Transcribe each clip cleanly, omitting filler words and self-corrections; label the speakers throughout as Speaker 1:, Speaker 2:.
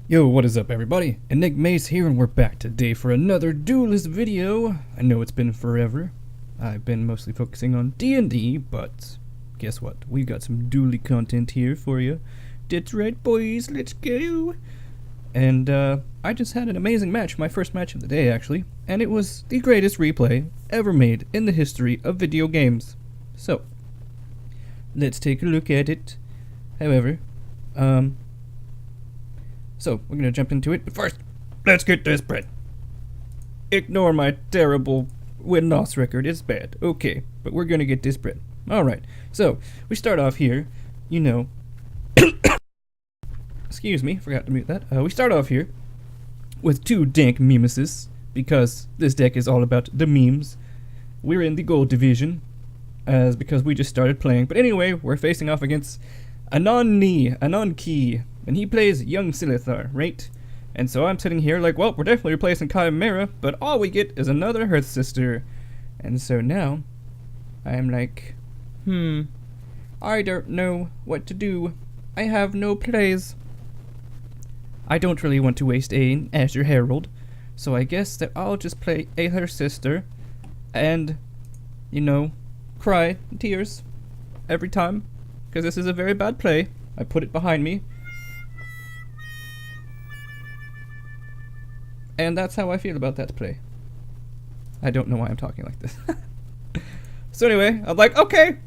Speaker 1: Yo, what is up everybody? Enigmace here and we're back today for another Duelyst video. I know it's been forever. I've been mostly focusing on D&D, but guess what? We got some Duely content here for you. That's right boys, let's go! And I just had an amazing match, my first match of the day actually, and it was the greatest replay ever made in the history of video games. So, let's take a look at it. However, so, we're gonna jump into it, but first, let's get this bread. Ignore my terrible win-loss record, it's bad. Okay, but we're gonna get this bread. Alright, so, we start off here, you know... Excuse me, forgot to mute that. We start off here with two dank memeses, because this deck is all about the memes. We're in the gold division, because we just started playing. But anyway, we're facing off against Anon-Key, and he plays Young Silithar, right? And so I'm sitting here like, well, we're definitely replacing Chimera, but all we get is another Hearth Sister. And so now, I'm like, I don't know what to do. I have no plays. I don't really want to waste an Azure Herald, so I guess that I'll just play a Hearth Sister, and, you know, cry tears every time, because this is a very bad play. I put it behind me. And that's how I feel about that play. I don't know why I'm talking like this. So anyway, I'm like, okay.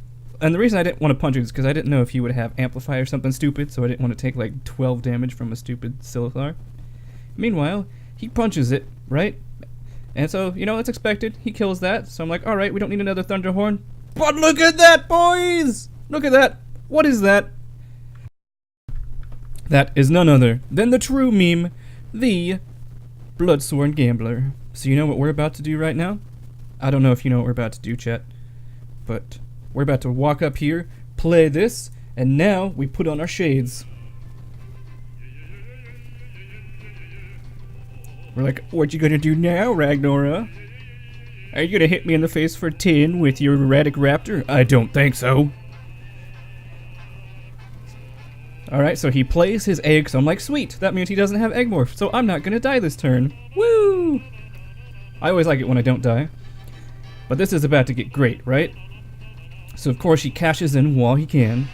Speaker 1: And the reason I didn't want to punch it is because I didn't know if he would have Amplify or something stupid, so I didn't want to take like 12 damage from a stupid Silithar. Meanwhile, he punches it, right? And so, you know, it's expected. He kills that. So I'm like, alright, we don't need another Thunderhorn. But look at that, boys! Look at that. What is that? That is none other than the true meme, the Bloodsworn Gambler. So you know what we're about to do right now? I don't know if you know what we're about to do, chat, but we're about to walk up here, play this, and now we put on our shades. We're like, what you gonna do now, Ragnora? Are you gonna hit me in the face for 10 with your erratic raptor? I don't think so. Alright, so he plays his egg, so I'm like, sweet, that means he doesn't have Eggmorph, so I'm not gonna die this turn. Woo! I always like it when I don't die. But this is about to get great, right? So of course he cashes in while he can.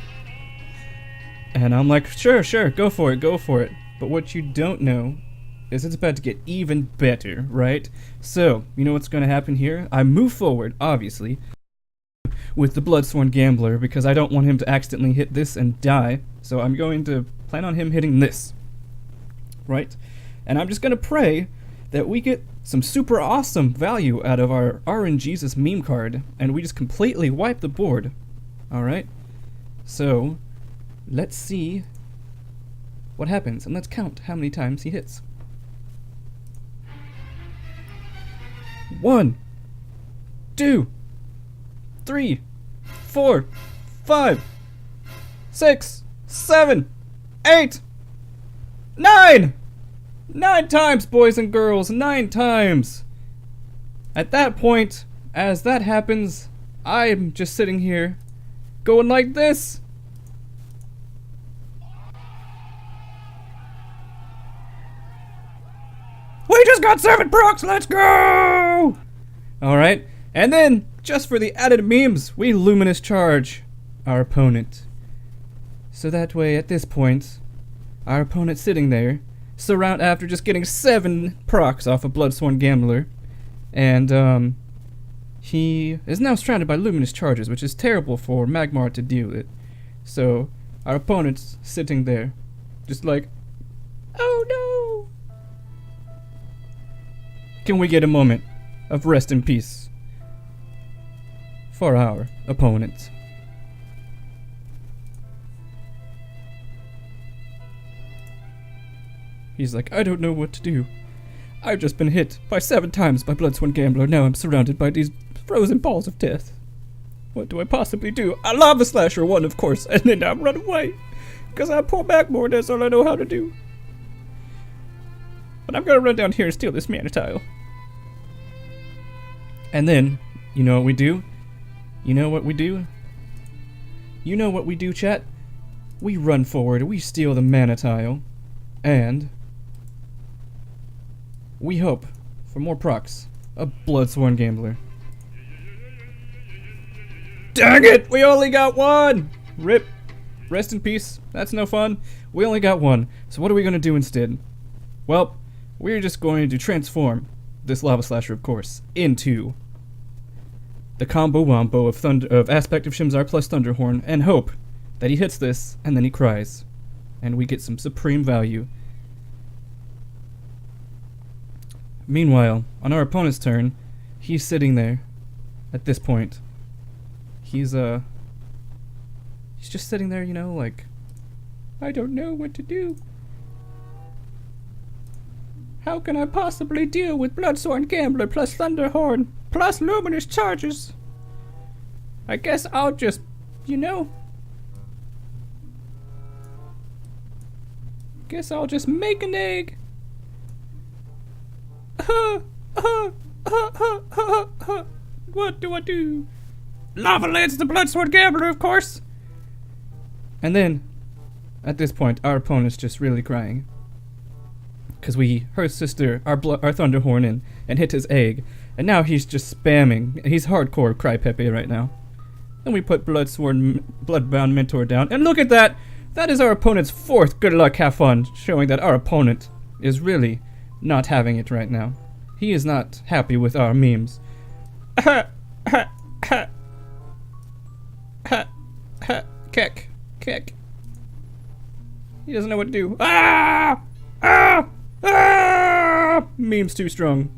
Speaker 1: And I'm like, sure, go for it, go for it. But what you don't know is it's about to get even better, right? So, you know what's gonna happen here? I move forward, obviously, with the Bloodsworn Gambler, because I don't want him to accidentally hit this and die. So I'm going to plan on him hitting this, right? And I'm just going to pray that we get some super awesome value out of our RNGesus meme card, and we just completely wipe the board. Alright? So, let's see what happens, and let's count how many times he hits. 1, 2, 3, 4, 5, 6, 7, 8, 9! 9 times, boys and girls, 9 times! At that point, as that happens, I'm just sitting here, going like this. We just got 7 procs, let's go! Alright, and then, just for the added memes, we Luminous Charge our opponent. So that way, at this point, our opponent's sitting there, after just getting 7 procs off a Bloodsworn Gambler, and he is now surrounded by Luminous Charges, which is terrible for Magmar to deal with. So our opponent's sitting there, just like, oh no! Can we get a moment of rest and peace for our opponent? He's like, I don't know what to do. I've just been hit by 7 times by Bloodsworn Gambler. Now I'm surrounded by these frozen balls of death. What do I possibly do? I Lava Slasher 1, of course, and then I run away. Because I pull back more, that's all I know how to do. But I'm gonna run down here and steal this mana tile. And then, you know what we do? You know what we do? You know what we do, chat? We run forward, we steal the mana tile, and we hope for more procs. A Bloodsworn Gambler. Dang it! We only got one! Rip. Rest in peace. That's no fun. We only got one. So what are we going to do instead? Well, we're just going to transform this Lava Slasher, of course, into the combo wombo of Aspect of Shimzar plus Thunderhorn, and hope that he hits this and then he cries, and we get some supreme value. Meanwhile, on our opponent's turn, he's sitting there. At this point, he's just sitting there, you know, like, I don't know what to do. How can I possibly deal with Bloodsworn Gambler plus Thunderhorn plus Luminous Charges? I guess I'll just, you know, guess I'll just make an egg. What do I do? Lava Lance the Bloodsworn Gambler, of course. And then, at this point, our opponent's just really crying. Because we hurt sister, our Thunderhorn and hit his egg. And now he's just spamming. He's hardcore Crypepe right now. Then we put Bloodbound Mentor down. And look at that! That is our opponent's fourth good luck, have fun. Showing that our opponent is really not having it right now. He is not happy with our memes. Keck. He doesn't know what to do. Meme's too strong.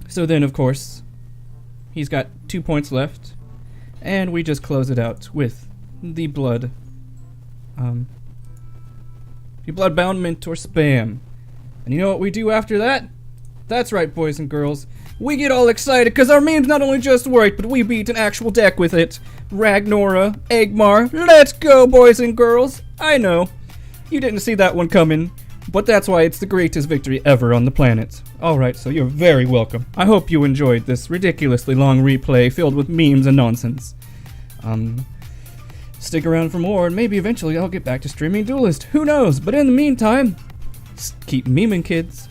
Speaker 1: So then, of course, he's got 2 points left, and we just close it out with the Bloodbound Mentor spam. And you know what we do after that? That's right, boys and girls. We get all excited because our memes not only just worked, but we beat an actual deck with it. Ragnora, Eggmar, let's go, boys and girls. I know, you didn't see that one coming, but that's why it's the greatest victory ever on the planet. Alright, so you're very welcome. I hope you enjoyed this ridiculously long replay filled with memes and nonsense. Stick around for more, and maybe eventually I'll get back to streaming Duelyst. Who knows? But in the meantime, keep memeing, kids.